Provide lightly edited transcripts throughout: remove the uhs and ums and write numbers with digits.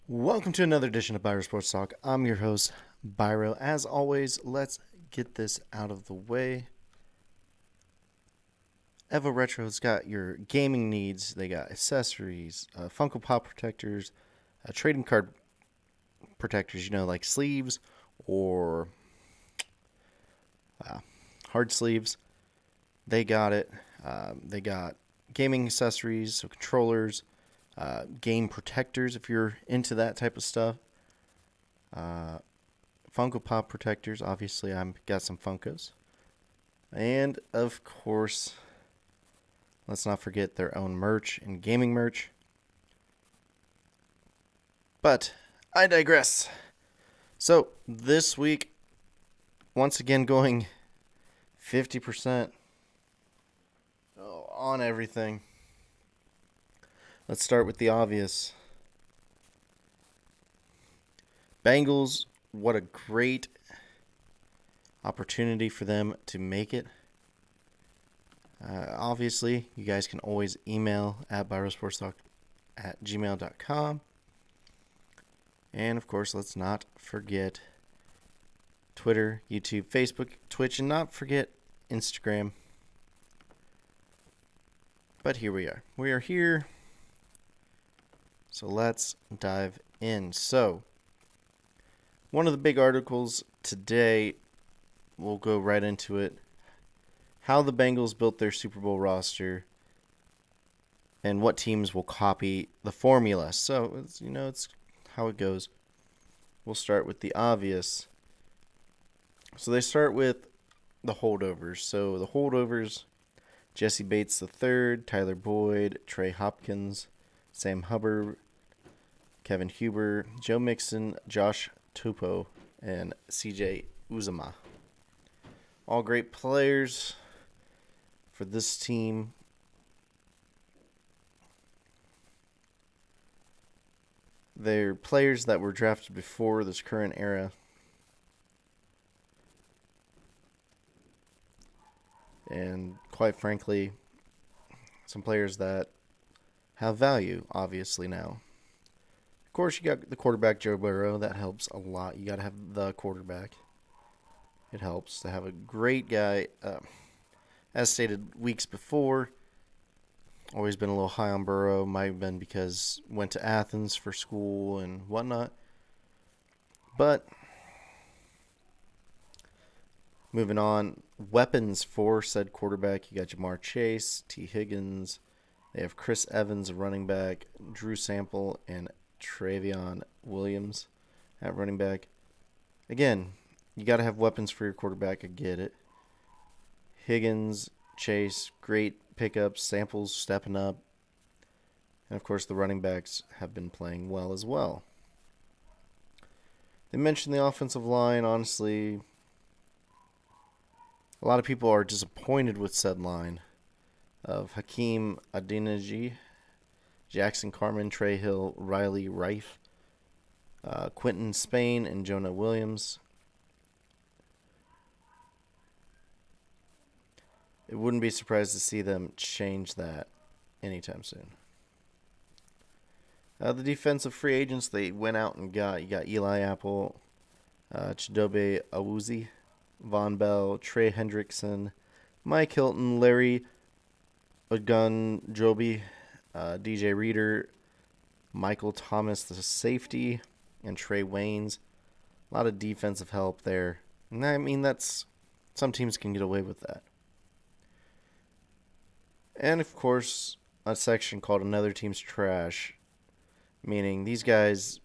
Welcome to another edition of Biro Sports Talk. I'm your host, Biro. As always, let's get this out of the way. Evo Retro's got your gaming needs. They got accessories, Funko Pop protectors, trading card protectors, like sleeves or uh, hard sleeves. They got it. They got gaming accessories, so controllers, game protectors if you're into that type of stuff. Uh, Funko Pop protectors. Obviously, I've got some Funkos. And, of course, let's not forget their own merch and gaming merch. But I digress. So, this week, once again, going 50% on everything. Let's start with the obvious. Bengals, what a great opportunity for them to make it. Obviously, you guys can always email at birosportstalk@gmail.com. And, of course, let's not forget Twitter, YouTube, Facebook, Twitch, and not forget Instagram. But here we are. We are here. So let's dive in. So, one of the big articles today, we'll go right into it. How the Bengals built their Super Bowl roster and what teams will copy the formula. So, it's how it goes. We'll start with the obvious. So, they start with the holdovers. So, the holdovers, Jesse Bates III, Tyler Boyd, Trey Hopkins, Sam Hubbard, Kevin Huber, Joe Mixon, Josh Tupou, and CJ Uzama. All great players for this team. They're players that were drafted before this current era. And quite frankly, some players that have value, obviously, now. Of course, you got the quarterback, Joe Burrow. That helps a lot. You got to have the quarterback. It helps to have a great guy. As stated weeks before, always been a little high on Burrow. Might have been because went to Athens for school and whatnot. But moving on, weapons for said quarterback. You got Jamar Chase, T. Higgins. They have Chris Evans, a running back, Drew Sample, and Travion Williams at running back. Again, you got to have weapons for your quarterback. I get it. Higgins, Chase, great pickups. Samples stepping up. And, of course, the running backs have been playing well as well. They mentioned the offensive line. Honestly, a lot of people are disappointed with said line of Hakeem Adeniji, Jackson Carman, Trey Hill, Riley Rife, Quentin Spain, and Jonah Williams. It wouldn't be surprised to see them change that anytime soon. The defensive free agents they went out and got, you got Eli Apple, Chidobe Awuzie, Von Bell, Trey Hendrickson, Mike Hilton, Larry Ogunjobi, DJ Reader, Michael Thomas, the safety, and Trey Waynes. A lot of defensive help there. And I mean, that's some teams can get away with that. And, of course, a section called Another Team's Trash, meaning these guys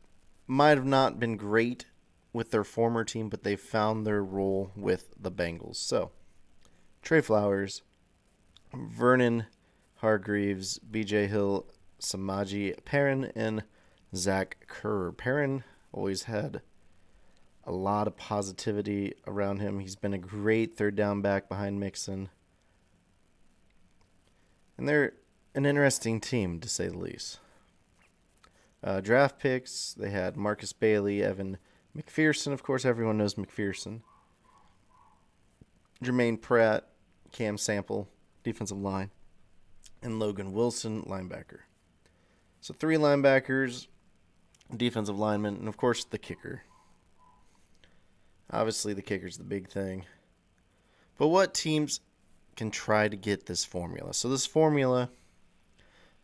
might have not been great with their former team, but they found their role with the Bengals. So, Trey Flowers, Vernon Hargreaves, BJ Hill, Samaji Perrin, and Zach Kerr. Perrin always had a lot of positivity around him. He's been a great third down back behind Mixon. And they're an interesting team, to say the least. Draft picks, they had Marcus Bailey, Evan McPherson. Of course, everyone knows McPherson. Jermaine Pratt, Cam Sample, defensive line, and Logan Wilson, linebacker. So 3 linebackers, defensive lineman, and of course the kicker. Obviously, the kicker's the big thing. But what teams can try to get this formula? So this formula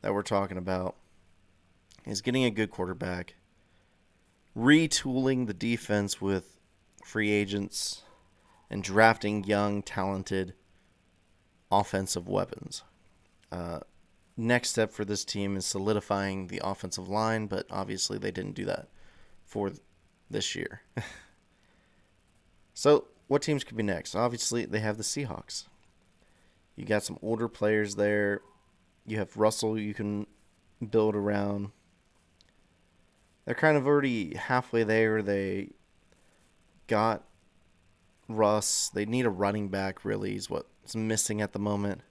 that we're talking about is getting a good quarterback, retooling the defense with free agents, and drafting young, talented offensive weapons. Next step for this team is solidifying the offensive line, but obviously they didn't do that for this year. So, what teams could be next? Obviously, they have the Seahawks. You got some older players there. You have Russell you can build around. They're kind of already halfway there. They got Russ. They need a running back, really, is what's missing at the moment.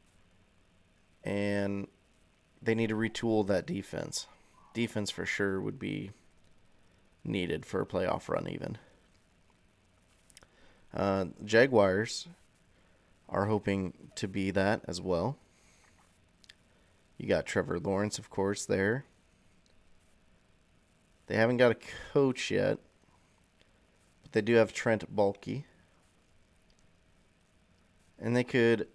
And they need to retool that defense. Defense for sure would be needed for a playoff run, even. Jaguars are hoping to be that as well. You got Trevor Lawrence, of course, there. They haven't got a coach yet, but they do have Trent Baalke. And they could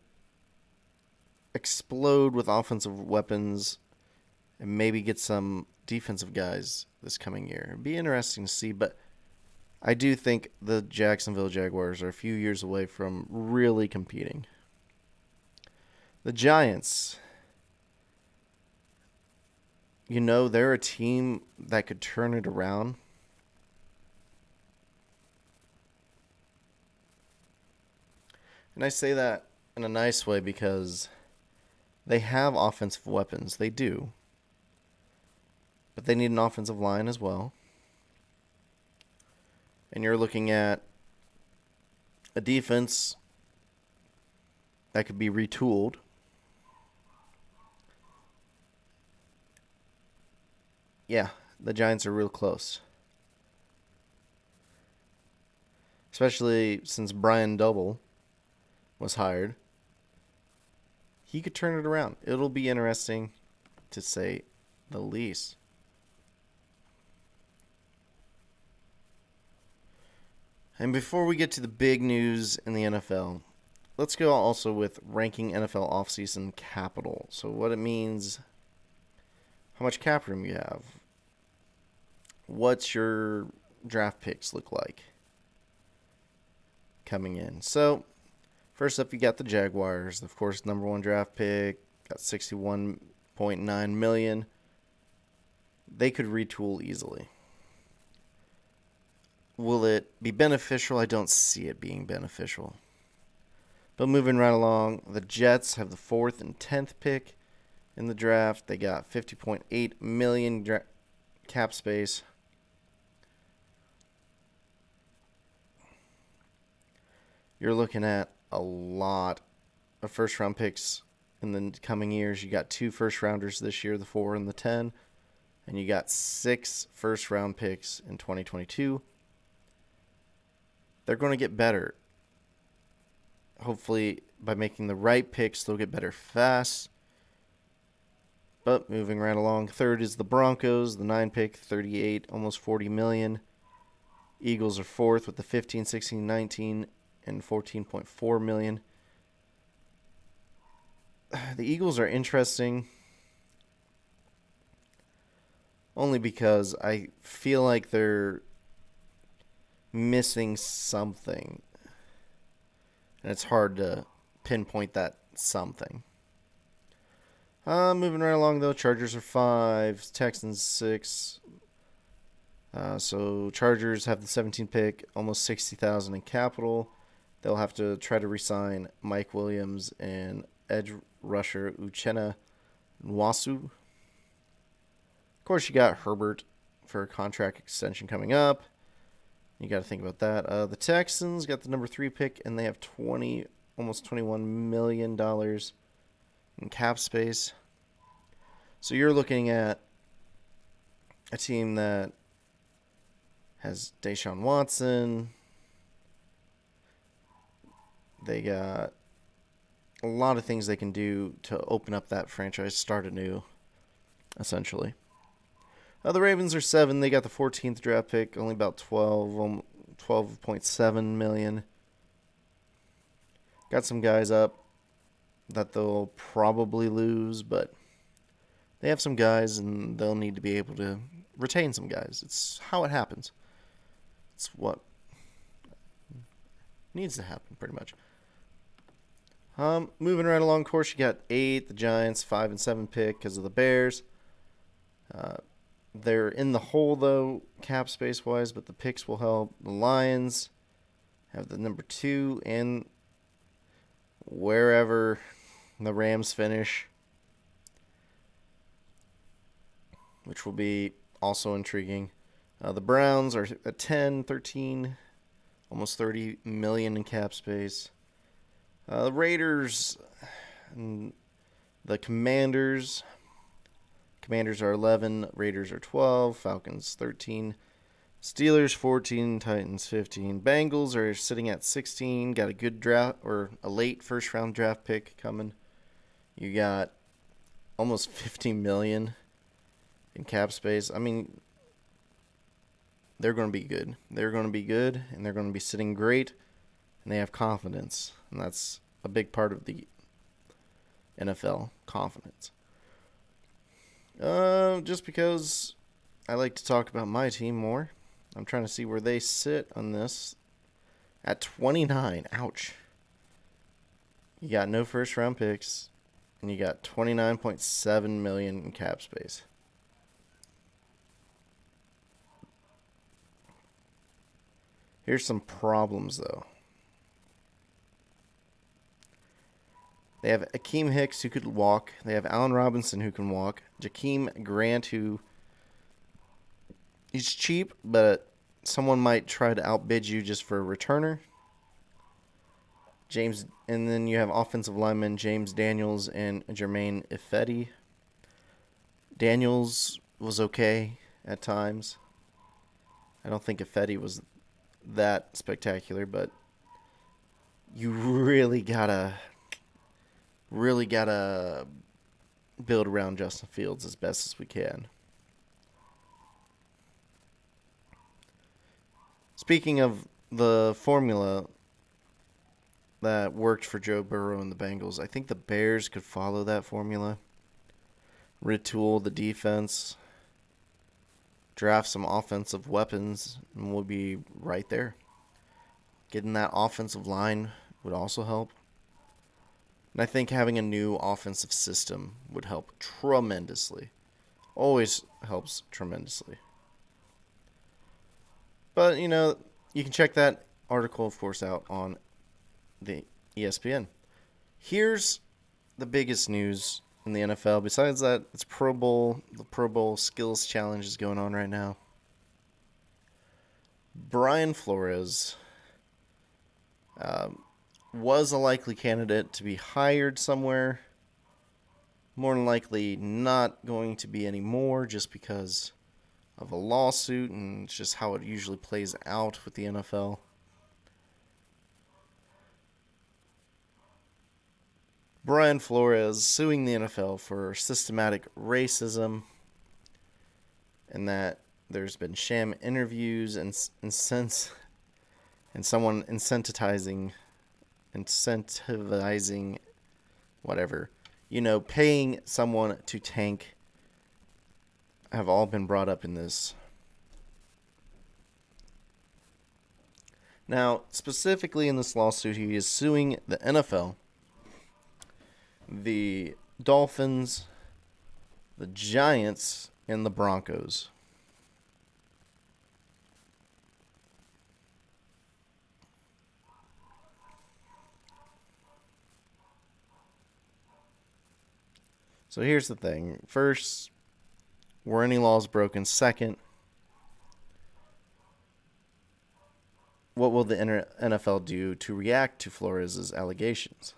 explode with offensive weapons and maybe get some defensive guys this coming year. It'd be interesting to see, but I do think the Jacksonville Jaguars are a few years away from really competing. The Giants, they're a team that could turn it around. And I say that in a nice way because they have offensive weapons. They do. But they need an offensive line as well. And you're looking at a defense that could be retooled. Yeah, the Giants are real close. Especially since Brian Double was hired. He could turn it around. It'll be interesting, to say the least. And before we get to the big news in the NFL, let's go also with ranking NFL offseason capital. So what it means, how much cap room you have, what's your draft picks look like coming in. So first up, you got the Jaguars. Of course, number one draft pick, got $61.9 million. They could retool easily. Will it be beneficial? I don't see it being beneficial. But moving right along, the Jets have the 4th and 10th pick in the draft. They got $50.8 million cap space. You're looking at a lot of first-round picks in the coming years. You got 2 first-rounders this year, the 4 and the 10. And you got 6 first-round picks in 2022. They're going to get better. Hopefully, by making the right picks, they'll get better fast. But moving right along, third is the Broncos, the 9 pick, 38, almost $40 million. Eagles are fourth with the 15, 16, 19, and $14.4 million. The Eagles are interesting only because I feel like they're missing something. And it's hard to pinpoint that something. Moving right along, though, Chargers are 5, Texans 6. So Chargers have the 17th pick, almost $60,000 in capital. They'll have to try to re-sign Mike Williams and edge rusher Uchenna Nwasu. Of course, you got Herbert for a contract extension coming up. You got to think about that. The Texans got the number 3 pick, and they have almost $21 million in cap space. So you're looking at a team that has Deshaun Watson. They got a lot of things they can do to open up that franchise, start anew, essentially. The Ravens are 7. They got the 14th draft pick, only about 12.7 million. Got some guys up that they'll probably lose, but they have some guys and they'll need to be able to retain some guys. It's how it happens. It's what needs to happen, pretty much. Moving right along course, you got 8, the Giants, 5 and 7 pick because of the Bears. They're in the hole, though, cap space-wise, but the picks will help. The Lions have the number 2, and wherever the Rams finish, which will be also intriguing. The Browns are at 10, 13, almost 30 million in cap space. The Raiders and the Commanders. Commanders are 11, Raiders are 12, Falcons 13, Steelers 14, Titans 15. Bengals are sitting at 16. Got a good draft or a late first round draft pick coming. You got almost 50 million in cap space. I mean, they're going to be good. They're going to be good, and they're going to be sitting great, and they have confidence, and that's a big part of the NFL, confidence. Just because I like to talk about my team more. I'm trying to see where they sit on this. At 29, ouch. You got no first round picks, and you got 29.7 million in cap space. Here's some problems, though. They have Akeem Hicks, who could walk. They have Allen Robinson, who can walk. Jakeem Grant, who he's cheap, but someone might try to outbid you just for a returner. And then you have offensive linemen James Daniels and Jermaine Ifedi. Daniels was okay at times. I don't think Ifedi was that spectacular, but you really gotta build around Justin Fields as best as we can. Speaking of the formula that worked for Joe Burrow and the Bengals, I think the Bears could follow that formula. Retool the defense, draft some offensive weapons, and we'll be right there. Getting that offensive line would also help. And I think having a new offensive system would help tremendously. Always helps tremendously. But, you know, you can check that article, of course, out on the ESPN. Here's the biggest news in the NFL. Besides that, it's Pro Bowl. The Pro Bowl Skills Challenge is going on right now. Brian Flores was a likely candidate to be hired somewhere. More than likely not going to be anymore just because of a lawsuit, and it's just how it usually plays out with the NFL. Brian Flores suing the NFL for systematic racism, and that there's been sham interviews and someone incentivizing whatever, paying someone to tank, have all been brought up in this. Now, specifically in this lawsuit, he is suing the NFL, the Dolphins, the Giants, and the Broncos. So here's the thing. First, were any laws broken? Second, what will the NFL do to react to Flores' allegations?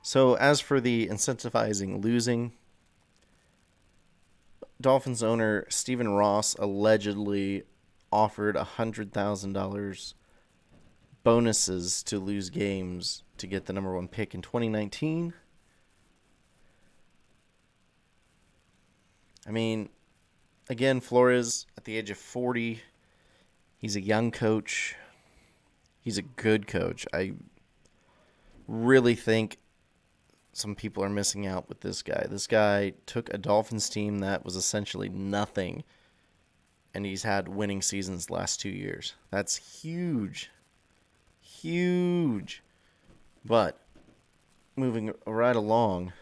So as for the incentivizing losing, Dolphins owner Stephen Ross allegedly offered $100,000 bonuses to lose games to get the number one pick in 2019. I mean, again, Flores at the age of 40, he's a young coach. He's a good coach. I really think some people are missing out with this guy. This guy took a Dolphins team that was essentially nothing, and he's had winning seasons the last 2 years. That's huge. Huge. But moving right along,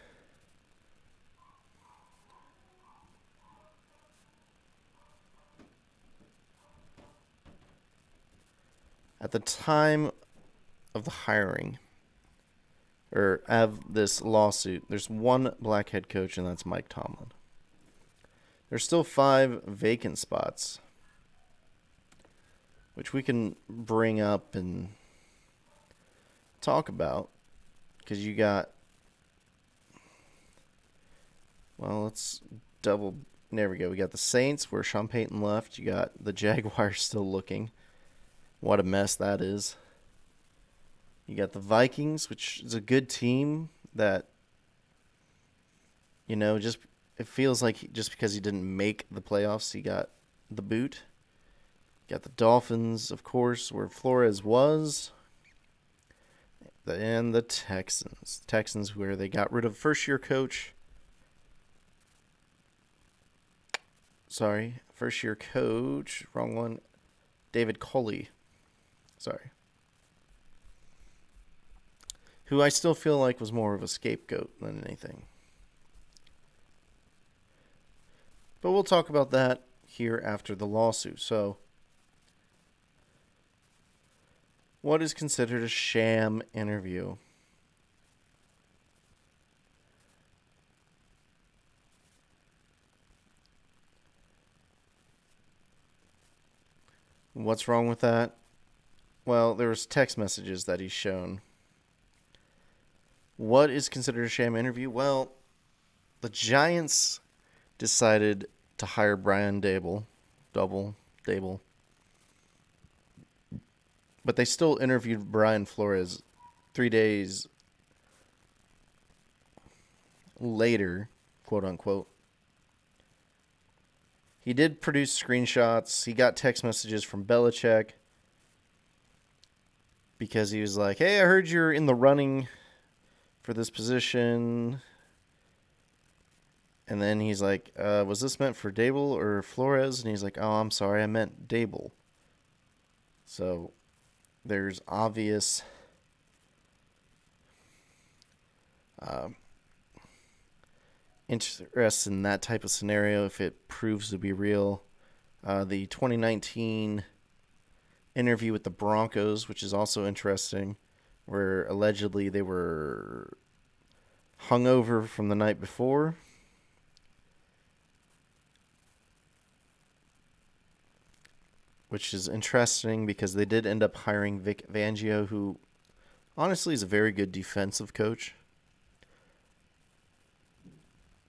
at the time of the hiring, or of this lawsuit, there's one black head coach, and that's Mike Tomlin. There's still 5 vacant spots, which we can bring up and talk about, because you got, well, let's double, there we go. We got the Saints, where Sean Payton left. You got the Jaguars still looking. What a mess that is. You got the Vikings, which is a good team that, just it feels like just because he didn't make the playoffs, he got the boot. You got the Dolphins, of course, where Flores was. And the Texans. Texans, where they got rid of first-year coach. First-year coach. Wrong one. David Culley. Who I still feel like was more of a scapegoat than anything. But we'll talk about that here after the lawsuit. So, what is considered a sham interview? What's wrong with that? Well, there was text messages that he's shown. What is considered a sham interview? Well, the Giants decided to hire Brian Dable. But they still interviewed Brian Flores 3 days later, quote unquote. He did produce screenshots. He got text messages from Belichick because he was like, hey, I heard you're in the running for this position. And then he's like, was this meant for Dable or Flores? And he's like, oh, I'm sorry, I meant Dable. So there's obvious interest in that type of scenario if it proves to be real. The 2019 interview with the Broncos, which is also interesting, where allegedly they were hungover from the night before. Which is interesting because they did end up hiring Vic Fangio, who honestly is a very good defensive coach.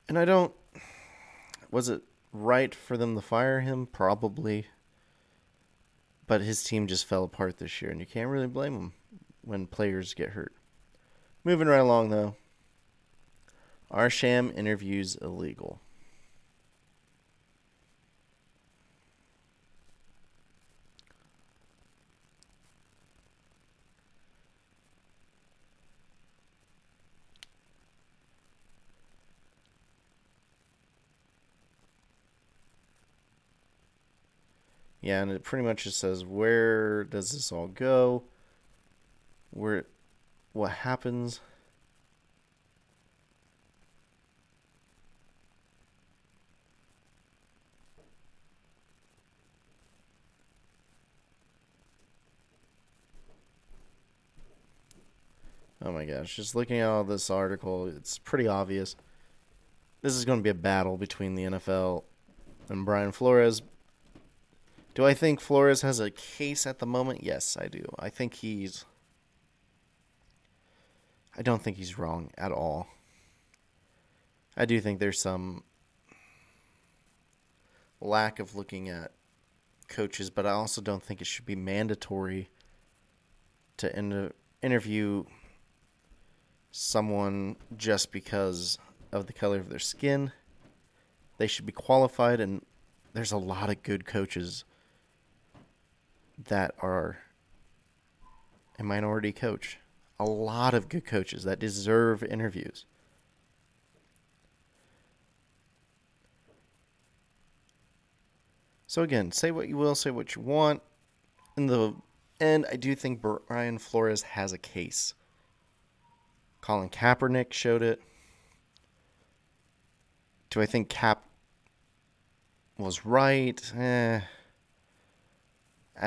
And was it right for them to fire him? Probably. But his team just fell apart this year, and you can't really blame him when players get hurt. Moving right along, though. Are sham interviews illegal? Yeah, and it pretty much just says, where does this all go? What happens? Oh my gosh, just looking at all this article, it's pretty obvious. This is going to be a battle between the NFL and Brian Flores. Do I think Flores has a case at the moment? Yes, I do. I don't think he's wrong at all. I do think there's some lack of looking at coaches, but I also don't think it should be mandatory to interview someone just because of the color of their skin. They should be qualified, and there's a lot of good coaches that are a minority coach. A lot of good coaches that deserve interviews. So again, say what you will, say what you want. In the end, I do think Brian Flores has a case. Colin Kaepernick showed it. Do I think Cap was right? At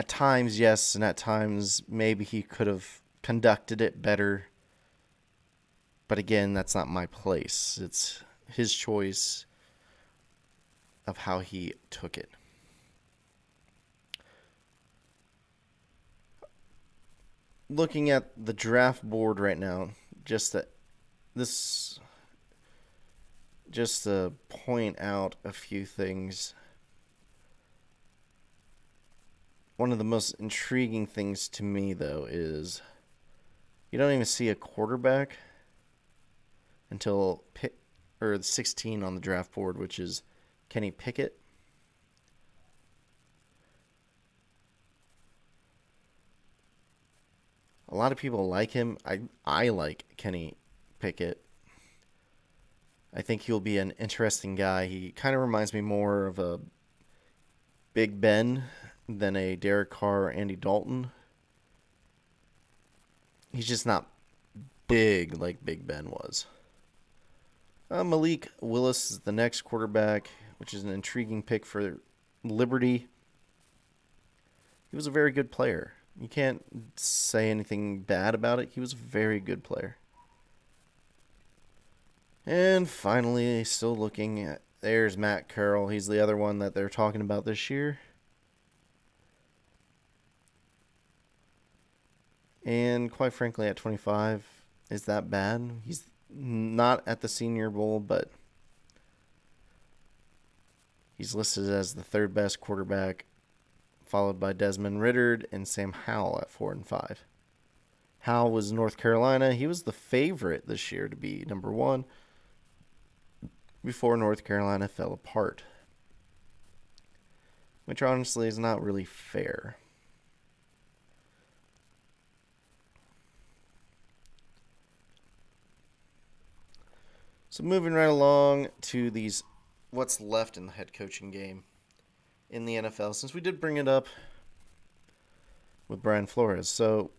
times, yes, and at times, maybe he could have conducted it better. But again, that's not my place. It's his choice of how he took it. Looking at the draft board right now, just to point out a few things. One of the most intriguing things to me, though, is you don't even see a quarterback until 16 on the draft board, which is Kenny Pickett. A lot of people like him. I like Kenny Pickett. I think he'll be an interesting guy. He kind of reminds me more of a Big Ben than a Derek Carr or Andy Dalton. He's just not big like Big Ben was. Malik Willis is the next quarterback, which is an intriguing pick for Liberty. He was a very good player. You can't say anything bad about it. He was a very good player. And finally, still looking at, there's Matt Carroll. He's the other one that they're talking about this year. And quite frankly, at 25, is that bad? He's not at the Senior Bowl, but he's listed as the third best quarterback, followed by Desmond Ridder and Sam Howell at 4 and 5. Howell was North Carolina. He was the favorite this year to be number one before North Carolina fell apart, which honestly is not really fair. So moving right along to these, what's left in the head coaching game in the NFL, since we did bring it up with Brian Flores. So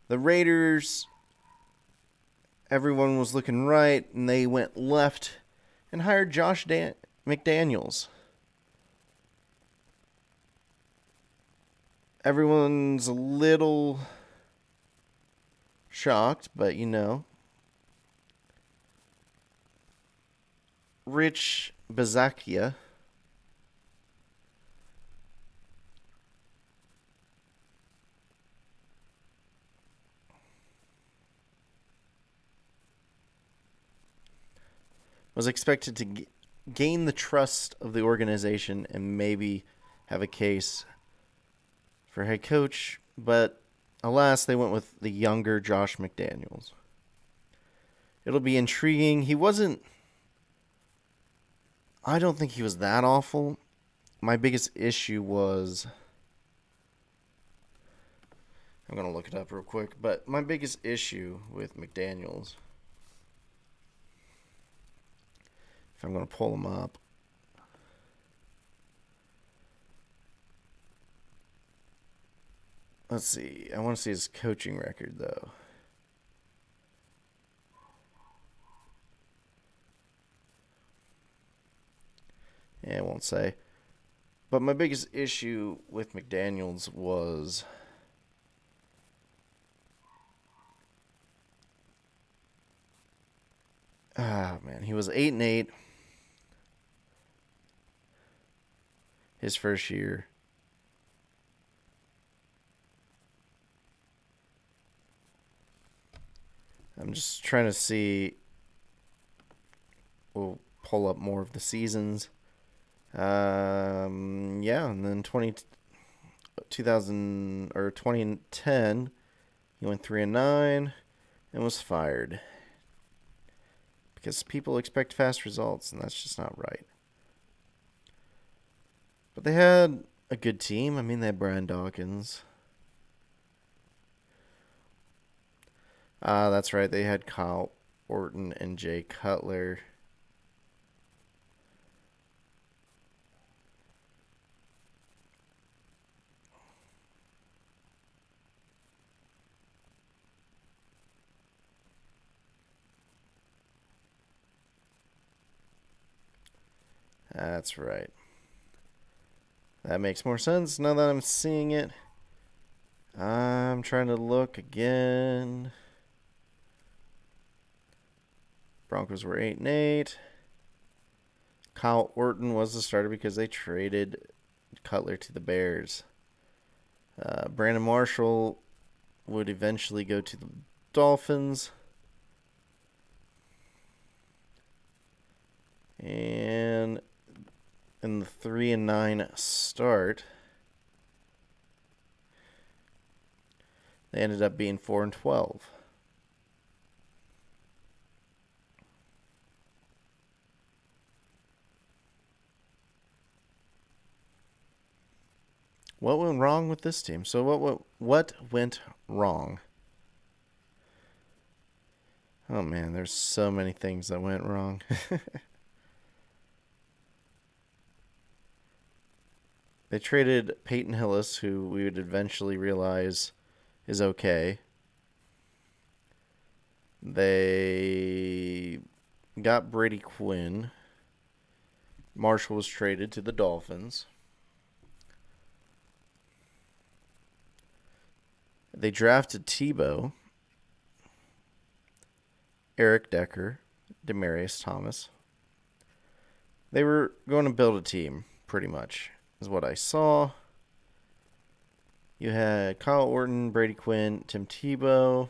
the Raiders, everyone was looking right, and they went left and hired Josh McDaniels. Everyone's a little shocked, but you know, Rich Bisaccia was expected to gain the trust of the organization and maybe have a case for head coach, but alas, they went with the younger Josh McDaniels. It'll be intriguing. I don't think he was that awful. My biggest issue was, I'm going to look it up real quick, but my biggest issue with McDaniels, if I'm going to pull him up, let's see. I want to see his coaching record, though. Yeah, I won't say. But my biggest issue with McDaniels was he was 8-8 his first year. I'm just trying to see. We'll pull up more of the seasons. And then 2010, He went 3-9 and was fired because people expect fast results, and that's just not right. But they had a good team. I mean, they had Brian Dawkins. That's right. They had Kyle Orton and Jay Cutler. That's right. That makes more sense now that I'm seeing it. I'm trying to look again. Broncos were 8-8. Kyle Orton was the starter because they traded Cutler to the Bears. Brandon Marshall would eventually go to the Dolphins. And in the 3-9 start, they ended up being 4-12. What went wrong with this team? So what went wrong? Oh man, there's so many things that went wrong. They traded Peyton Hillis, who we would eventually realize is okay. They got Brady Quinn. Marshall was traded to the Dolphins. They drafted Tebow, Eric Decker, Demaryius Thomas. They were going to build a team, pretty much, is what I saw. You had Kyle Orton, Brady Quinn, Tim Tebow,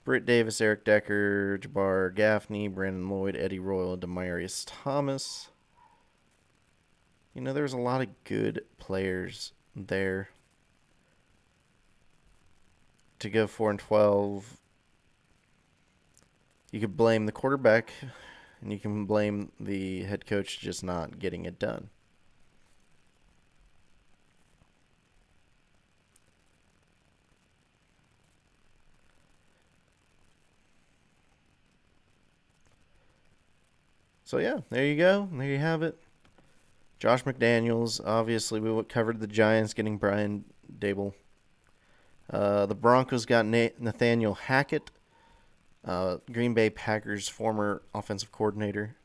Britt Davis, Eric Decker, Jabbar Gaffney, Brandon Lloyd, Eddie Royal, Demaryius Thomas. You know, there's a lot of good players there. To go 4-12, you could blame the quarterback, and you can blame the head coach just not getting it done. So yeah, there you go. There you have it. Josh McDaniels. Obviously, we covered the Giants getting Brian Dable. The Broncos got Nathaniel Hackett, Green Bay Packers former offensive coordinator.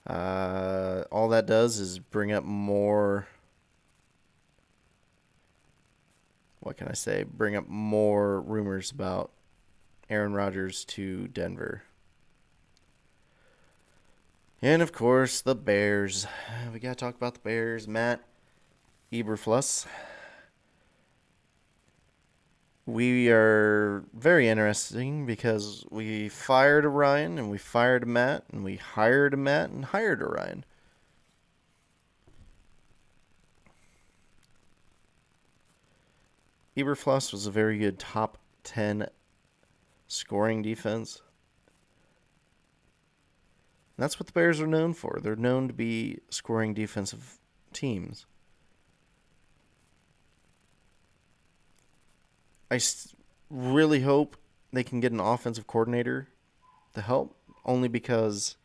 All that does is bring up more. What can I say? Bring up more rumors about Aaron Rodgers to Denver. And of course, the Bears. We gotta talk about the Bears. Matt Eberflus. We are very interesting because we fired a Ryan and we fired a Matt and we hired a Matt and hired a Ryan. Eberflus was a very good top 10 scoring defense. And that's what the Bears are known for. They're known to be scoring defensive teams. I really hope they can get an offensive coordinator to help, only because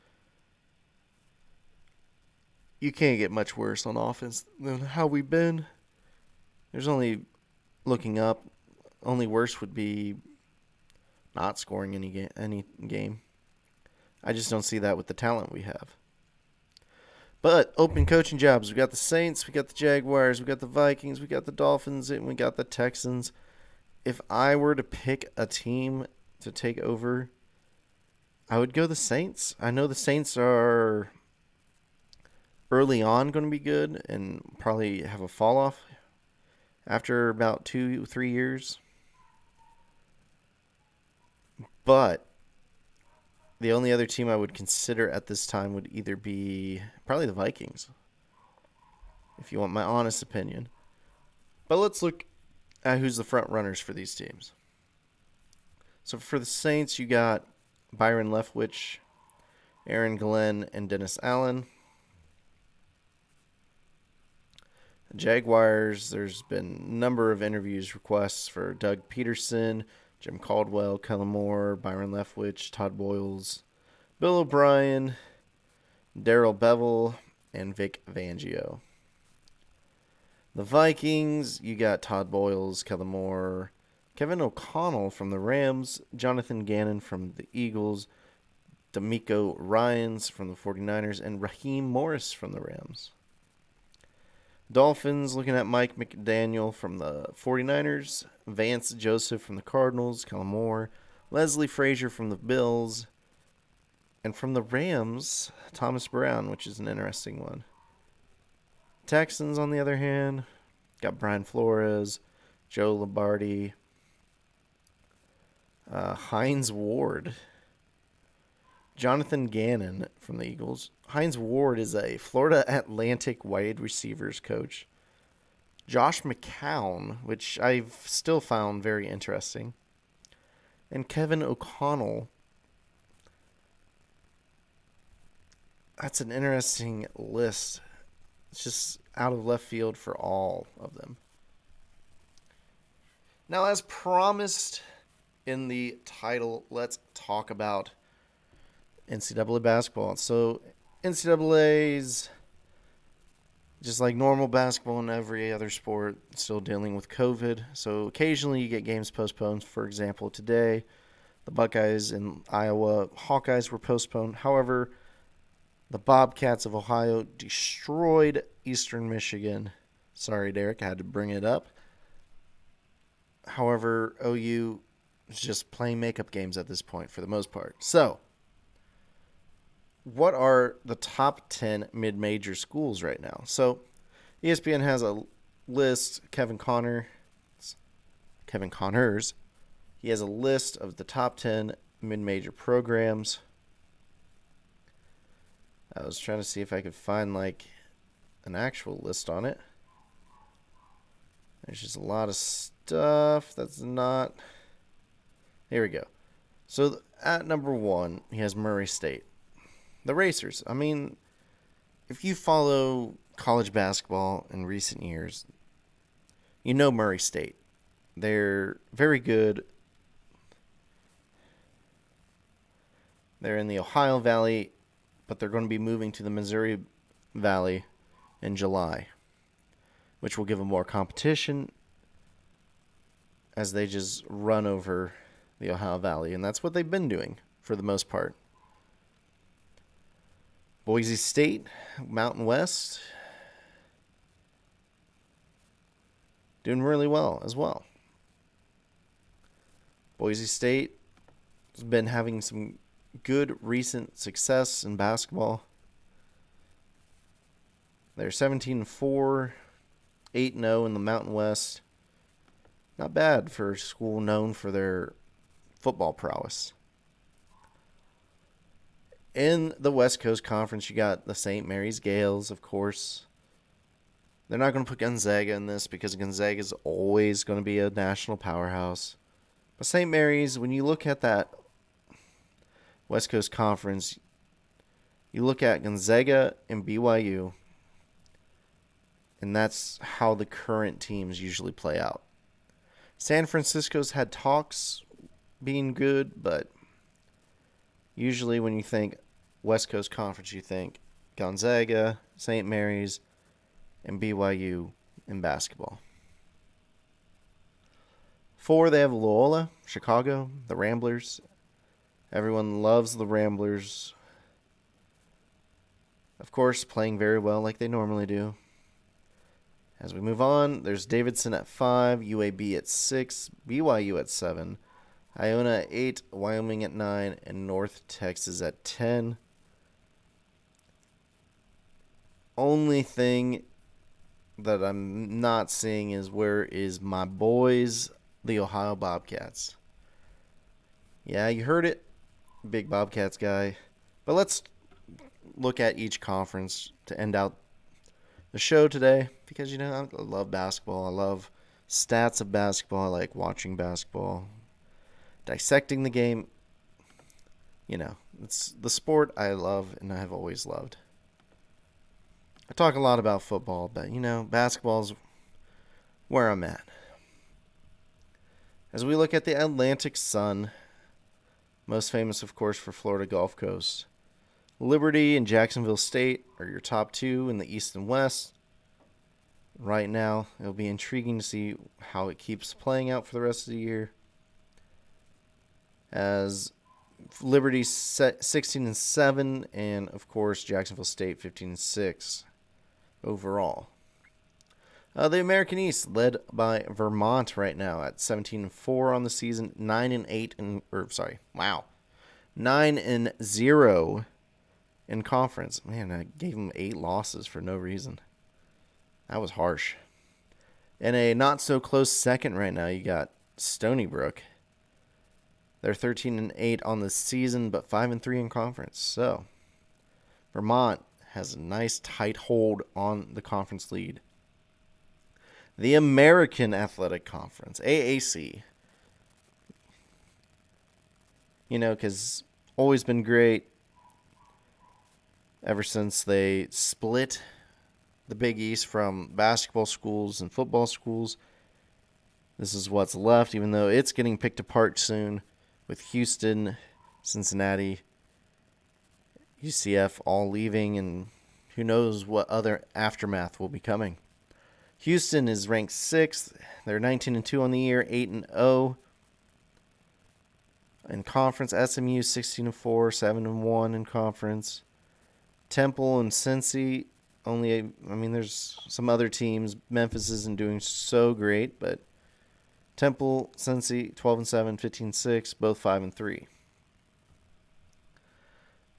you can't get much worse on offense than how we've been. There's only looking up. Only worse would be not scoring any game. I just don't see that with the talent we have. But open coaching jobs. We got the Saints, we got the Jaguars, we got the Vikings, we got the Dolphins, and we got the Texans. If I were to pick a team to take over, I would go the Saints. I know the Saints are early on going to be good and probably have a fall off after about 2-3 years. But the only other team I would consider at this time would either be probably the Vikings, if you want my honest opinion. But let's look who's the front runners for these teams. So for the Saints, you got Byron Leftwich, Aaron Glenn, and Dennis Allen. The Jaguars, there's been a number of interviews requests for Doug Peterson, Jim Caldwell, Kellen Moore, Byron Leftwich, Todd Boyles, Bill O'Brien, Darrell Bevel, and Vic Fangio. The Vikings, you got Todd Boyles, Kellen Moore, Kevin O'Connell from the Rams, Jonathan Gannon from the Eagles, D'Amico Ryans from the 49ers, and Raheem Morris from the Rams. Dolphins, looking at Mike McDaniel from the 49ers, Vance Joseph from the Cardinals, Kellen Moore, Leslie Frazier from the Bills, and from the Rams, Thomas Brown, which is an interesting one. Texans, on the other hand, got Brian Flores, Joe Lombardi, Hines Ward, Jonathan Gannon from the Eagles. Hines Ward is a Florida Atlantic wide receivers coach. Josh McCown, which I've still found very interesting. And Kevin O'Connell. That's an interesting list. It's just out of left field for all of them. Now, as promised in the title, let's talk about NCAA basketball. So, NCAA's just like normal basketball and every other sport, still dealing with COVID. So, occasionally you get games postponed. For example, today, the Buckeyes in Iowa Hawkeyes were postponed. However, the Bobcats of Ohio destroyed Eastern Michigan. Sorry, Derek, I had to bring it up. However, OU is just playing makeup games at this point for the most part. So, what are the top 10 mid-major schools right now? So, ESPN has a list. Kevin Connors. He has a list of the top 10 mid-major programs. I was trying to see if I could find like an actual list on it. There's just a lot of stuff that's not. Here we go. So at number 1, he has Murray State. The Racers. I mean, if you follow college basketball in recent years, you know Murray State. They're very good. They're in the Ohio Valley, but they're going to be moving to the Missouri Valley in July, which will give them more competition as they just run over the Ohio Valley. And that's what they've been doing for the most part. Boise State, Mountain West, doing really well as well. Boise State has been having some good recent success in basketball. They're 17-4, 8-0 in the Mountain West. Not bad for a school known for their football prowess. In the West Coast Conference, you got the St. Mary's Gales, of course. They're not going to put Gonzaga in this because Gonzaga is always going to be a national powerhouse. But St. Mary's, when you look at that West Coast Conference, you look at Gonzaga and BYU, and that's how the current teams usually play out. San Francisco's had talks being good, but usually when you think West Coast Conference, you think Gonzaga, St. Mary's, and BYU in basketball. 4, they have Loyola, Chicago, the Ramblers. Everyone loves the Ramblers. Of course, playing very well like they normally do. As we move on, there's Davidson at 5, UAB at 6, BYU at 7, Iona at 8, Wyoming at 9, and North Texas at 10. Only thing that I'm not seeing is where is my boys, the Ohio Bobcats. Yeah, you heard it, big Bobcats guy. But let's look at each conference to end out the show today because, I love basketball. I love stats of basketball. I like watching basketball, dissecting the game. It's the sport I love and I have always loved. I talk a lot about football, but basketball's where I'm at. As we look at the Atlantic Sun, most famous, of course, for Florida Gulf Coast, Liberty and Jacksonville State are your top two in the East and West. Right now, it'll be intriguing to see how it keeps playing out for the rest of the year. As Liberty's 16-7, and of course Jacksonville State 15-6 overall. The American East, led by Vermont right now at 17-4 on the season, 9-0 in conference. Man, I gave them 8 losses for no reason. That was harsh. In a not so close second right now, you got Stony Brook. They're 13-8 on the season, but 5-3 in conference. So, Vermont has a nice tight hold on the conference lead. The American Athletic Conference, AAC. Because always been great ever since they split the Big East from basketball schools and football schools. This is what's left, even though it's getting picked apart soon with Houston, Cincinnati, UCF all leaving, and who knows what other aftermath will be coming. Houston is ranked 6th. They're 19-2 on the year, 8-0 in conference. SMU 16-4, 7-1 in conference. Temple and Cincy there's some other teams. Memphis isn't doing so great, but Temple, Cincy 12-7, 15-6, both 5-3.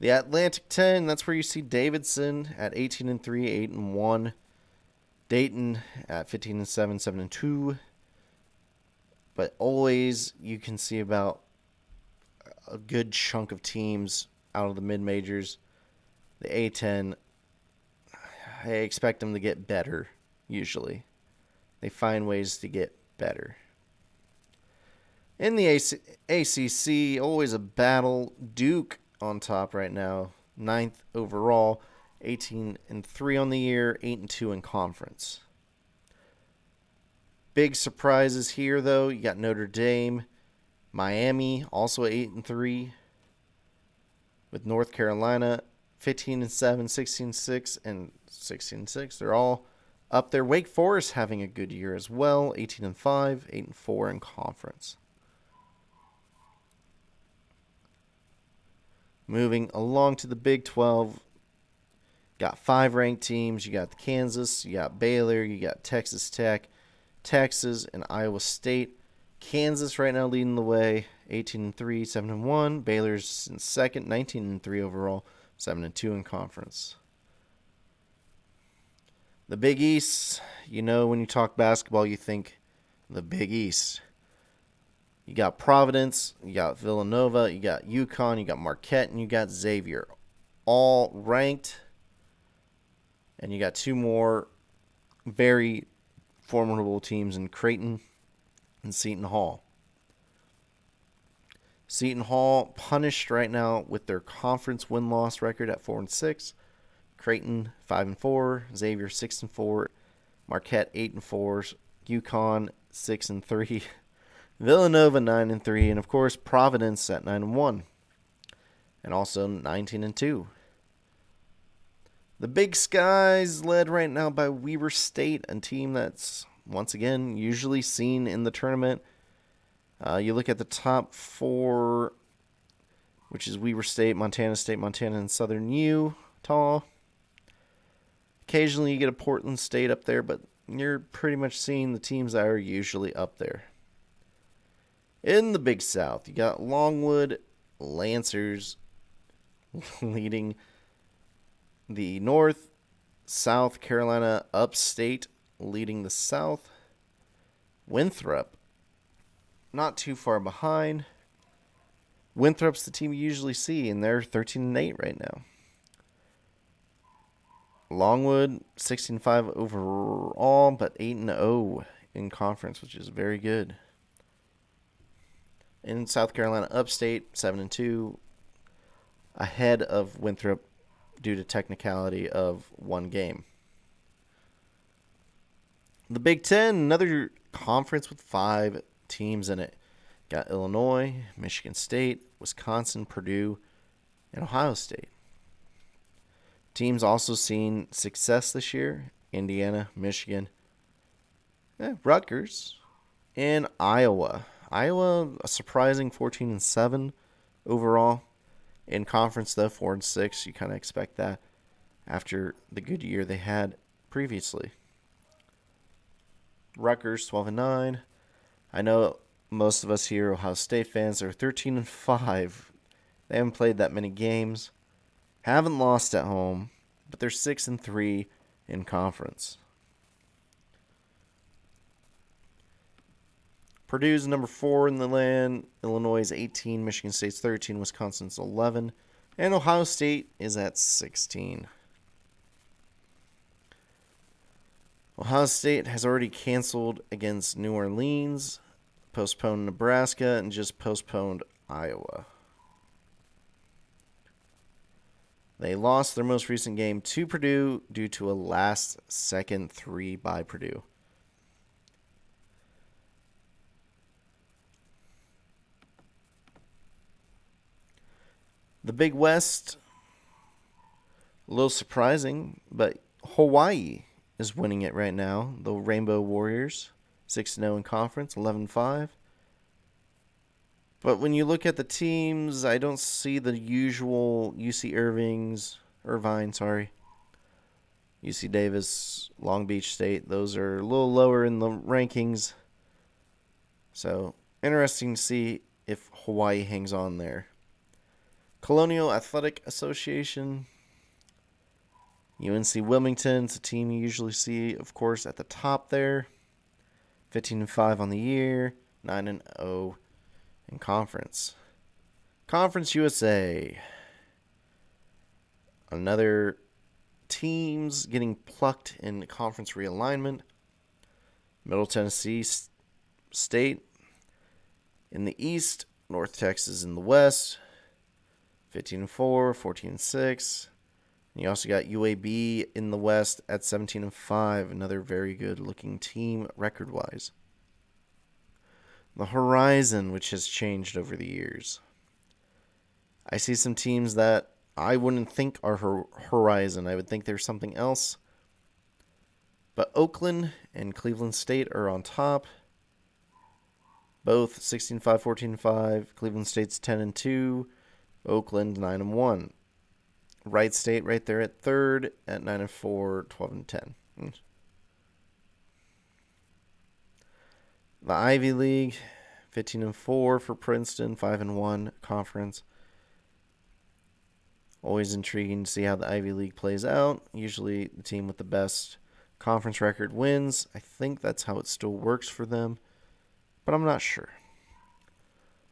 The Atlantic 10, that's where you see Davidson at 18-3, 8-1. Dayton at 15-7, 7-2. But always you can see about a good chunk of teams out of the mid-majors. The A10, I expect them to get better, usually. They find ways to get better. In the ACC, always a battle. Duke on top right now, 9th overall, 18-3 on the year, 8-2 in conference. Big surprises here, though. You got Notre Dame, Miami, also 8-3, with North Carolina 15-7, 16-6, and 16-6. They're all up there. Wake Forest having a good year as well, 18-5, 8-4 in conference. Moving along to the Big 12, got 5 ranked teams. You got the Kansas, you got Baylor, you got Texas Tech, Texas, and Iowa State. Kansas right now leading the way, 18-3, 7-1. Baylor's in second, 19-3 overall, 7-2 in conference. The Big East, when you talk basketball, you think the Big East. You got Providence, you got Villanova, you got UConn, you got Marquette, and you got Xavier. All ranked. And you got 2 more very formidable teams in Creighton and Seton Hall. Seton Hall punished right now with their conference win-loss record at 4-6. Creighton 5-4, Xavier 6-4, Marquette 8-4, UConn 6-3, Villanova 9-3, and of course Providence at 9-1, and also 19-2. The Big Sky's led right now by Weber State, a team that's once again usually seen in the tournament. You look at the top 4, which is Weber State, Montana, and Southern Utah. Occasionally you get a Portland State up there, but you're pretty much seeing the teams that are usually up there. In the Big South, you got Longwood, Lancers leading the North, South Carolina Upstate leading the South, Winthrop not too far behind. Winthrop's the team you usually see, and they're 13-8 right now. Longwood 16-5 overall, but 8-0 in conference, which is very good. In South Carolina Upstate, 7-2, ahead of Winthrop due to technicality of one game. The Big Ten, another conference with 5 teams in it. Got Illinois, Michigan State, Wisconsin, Purdue, and Ohio State. Teams also seen success this year. Indiana, Michigan, Rutgers, and Iowa. Iowa, a surprising 14-7 overall. In conference, though, 4-6. You kind of expect that after the good year they had previously. Rutgers, 12-9. I know most of us here, Ohio State fans, are 13-5. They haven't played that many games. Haven't lost at home, but they're 6-3 in conference. Purdue's number 4 in the land. Illinois is 18. Michigan State's 13. Wisconsin's 11. And Ohio State is at 16. Ohio State has already canceled against New Orleans, postponed Nebraska, and just postponed Iowa. They lost their most recent game to Purdue due to a last-second 3 by Purdue. The Big West, a little surprising, but Hawaii is winning it right now. The Rainbow Warriors, 6-0 in conference, 11-5. But when you look at the teams, I don't see the usual UC Irvine, UC Davis, Long Beach State. Those are a little lower in the rankings. So, interesting to see if Hawaii hangs on there. Colonial Athletic Association, UNC Wilmington. It's a team you usually see, of course, at the top there. 15-5 on the year, 9-0 in conference. Conference USA. Another teams getting plucked in conference realignment. Middle Tennessee State in the East, North Texas in the West. 15-4, 14-6. And you also got UAB in the West at 17-5. Another very good-looking team record-wise. The Horizon, which has changed over the years. I see some teams that I wouldn't think are Horizon. I would think there's something else. But Oakland and Cleveland State are on top. Both 16-5, 14-5. Cleveland State's 10-2. Oakland 9-1. Wright State right there at third at 9-4, 12-10. The Ivy League, 15-4 for Princeton, 5-1 conference. Always intriguing to see how the Ivy League plays out. Usually the team with the best conference record wins. I think that's how it still works for them, but I'm not sure.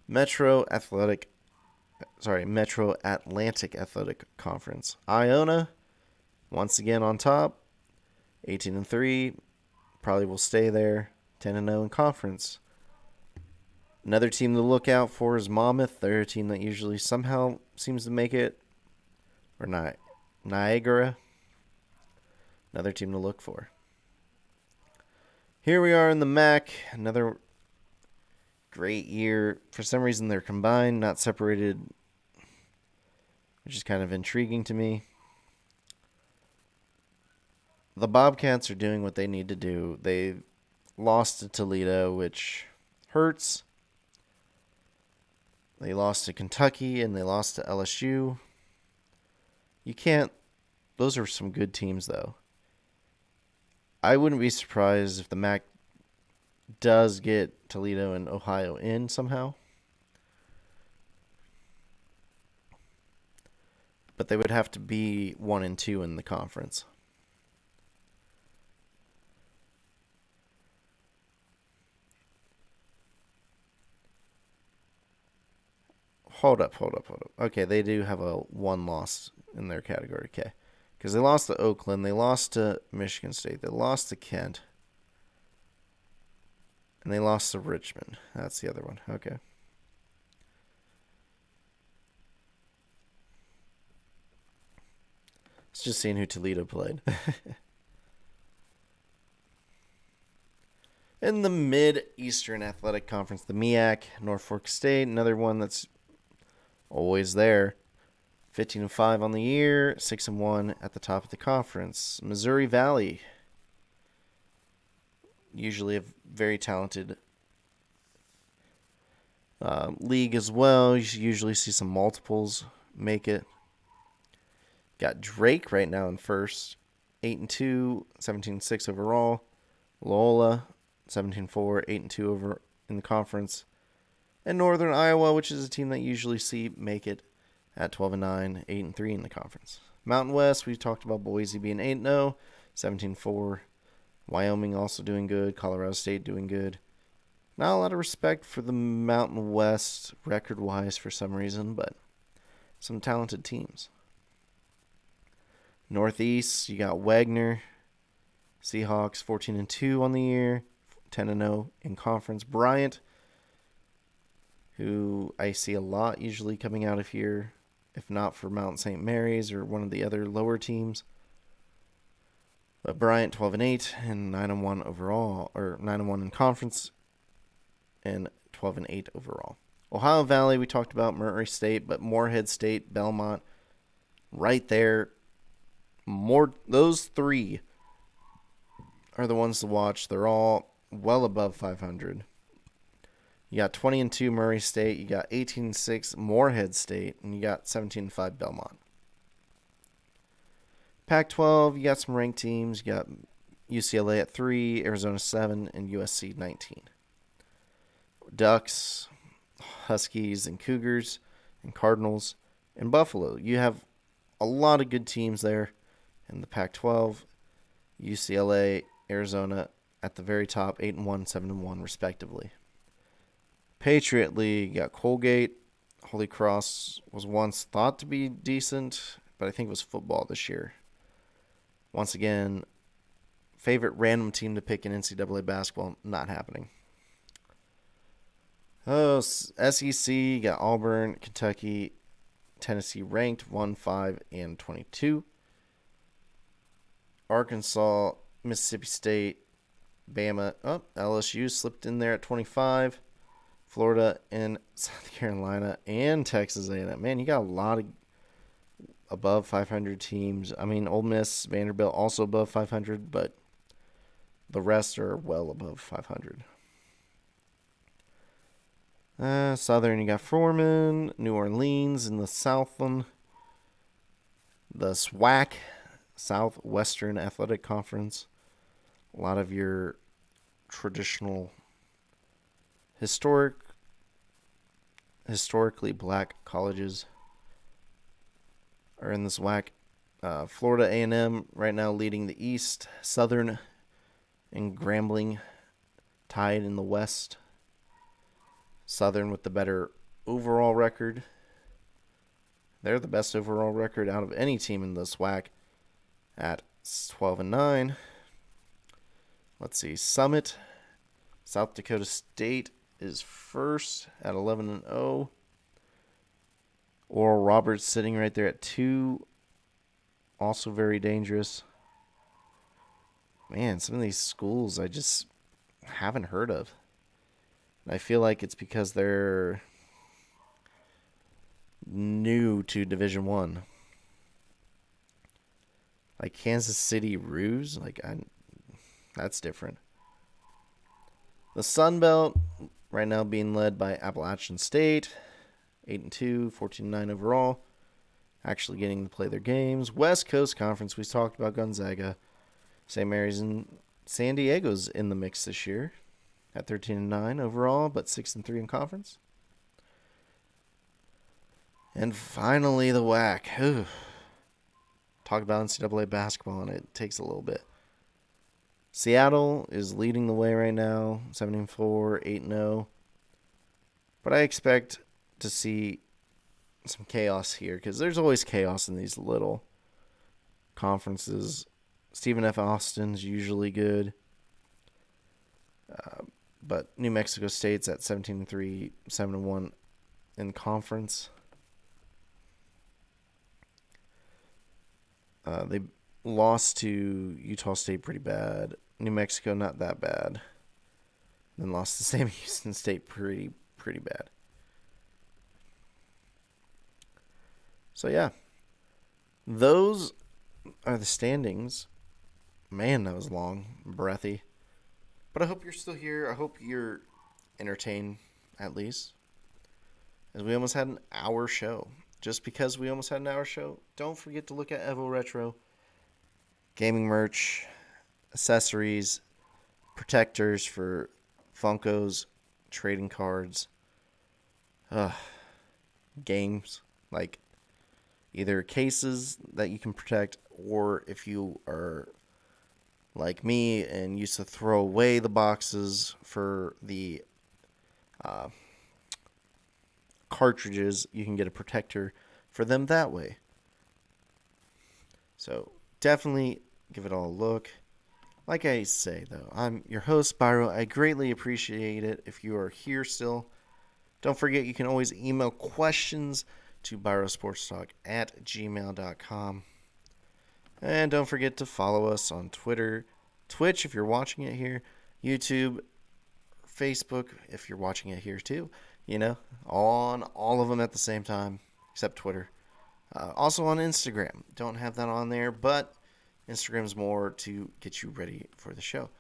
Metro Atlantic Athletic Conference. Iona, once again on top, 18-3, probably will stay there, 10-0 in conference. Another team to look out for is Monmouth. They're a team that usually somehow seems to make it, or not. Niagara, another team to look for. Here we are in the MAC, another great year. For some reason, they're combined, not separated, which is kind of intriguing to me. The Bobcats are doing what they need to do. They lost to Toledo, which hurts. They lost to Kentucky, and they lost to LSU. Those are some good teams, though. I wouldn't be surprised if the MAC does get Toledo and Ohio in somehow. But they would have to be 1-2 in the conference. Hold up. Okay, they do have a one loss in their category, okay. Because they lost to Oakland, they lost to Michigan State, they lost to Kent. And they lost to Richmond. That's the other one. Okay. It's just seeing who Toledo played. In the Mid-Eastern Athletic Conference, the MEAC, Norfolk State, another one that's always there. 15-5 on the year, 6-1 at the top of the conference. Missouri Valley, usually a very talented league as well. You usually see some multiples make it. Got Drake right now in first, 8-2, 17-6 overall. Loyola, 17-4, 8-2 over in the conference. And Northern Iowa, which is a team that you usually see make it at 12-9, 8-3 in the conference. Mountain West, we talked about Boise being 8-0, 17-4. Wyoming also doing good. Colorado State doing good. Not a lot of respect for the Mountain West record-wise for some reason, but some talented teams. Northeast, you got Wagner, Seahawks 14-2 on the year, 10-0 in conference. Bryant, who I see a lot usually coming out of here, if not for Mount St. Mary's or one of the other lower teams. But Bryant 12-8 and 9-1 overall, or 9-1 in conference, and 12-8 overall. Ohio Valley, we talked about Murray State, but Morehead State, Belmont, right there. Those three are the ones to watch. They're all well above 500. You got 20-2 Murray State, you got 18-6 Morehead State, and you got 17-5 Belmont. Pac-12, you got some ranked teams. You got UCLA at 3, Arizona 7, and USC 19. Ducks, Huskies, and Cougars, and Cardinals, and Buffalo. You have a lot of good teams there in the Pac-12. UCLA, Arizona at the very top, 8-1, 7-1, respectively. Patriot League, you got Colgate. Holy Cross was once thought to be decent, but I think it was football this year. Once again, favorite random team to pick in NCAA basketball, not happening. Oh, SEC, you got Auburn, Kentucky, Tennessee ranked 1, 5, and 22. Arkansas, Mississippi State, Bama. Oh, LSU slipped in there at 25. Florida and South Carolina and Texas A&M. Man, you got a lot of above 500 teams. I mean, Ole Miss, Vanderbilt also above 500, but the rest are well above 500. Southern, you got Foreman, New Orleans in the Southland, the SWAC, Southwestern Athletic Conference. A lot of your traditional historically black colleges are in this SWAC. Florida A&M right now leading the East. Southern and Grambling tied in the West. Southern with the better overall record. They're the best overall record out of any team in the SWAC at 12-9. Let's see. Summit, South Dakota State is first at 11-0. Oral Roberts sitting right there at 2. Also very dangerous. Man, some of these schools I just haven't heard of. I feel like it's because they're new to Division I. Like Kansas City Roos, that's different. The Sun Belt right now being led by Appalachian State, 8-2, 14-9 overall. Actually getting to play their games. West Coast Conference, we talked about Gonzaga. St. Mary's and San Diego's in the mix this year at 13-9 overall, but 6-3 in conference. And finally, the WAC. Whew. Talk about NCAA basketball, and it takes a little bit. Seattle is leading the way right now, 7-4, 8-0. But I expect to see some chaos here, because there's always chaos in these little conferences. Stephen F. Austin's usually good. But New Mexico State's at 17-3, 7-1 in conference. They lost to Utah State pretty bad. New Mexico not that bad. Then lost to Sam Houston State pretty bad. So yeah, those are the standings. Man, that was long, breathy. But I hope you're still here. I hope you're entertained, at least. As we almost had an hour show. Just because we almost had an hour show, don't forget to look at Evo Retro. Gaming merch, accessories, protectors for Funkos, trading cards, games, like either cases that you can protect, or if you are like me and used to throw away the boxes for the cartridges, you can get a protector for them that way. So definitely give it all a look. Like I say, though, I'm your host, Biro. I greatly appreciate it if you are here still. Don't forget, you can always email questions to birosportstalk@gmail.com. And don't forget to follow us on Twitter, Twitch if you're watching it here, YouTube, Facebook if you're watching it here too. On all of them at the same time, except Twitter. Also on Instagram. Don't have that on there, but Instagram's more to get you ready for the show.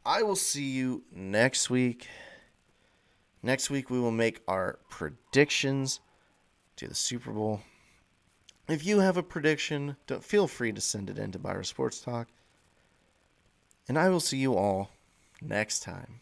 I will see you next week. Next week we will make our predictions to the Super Bowl. If you have a prediction, feel free to send it in to Biro Sports Talk. And I will see you all next time.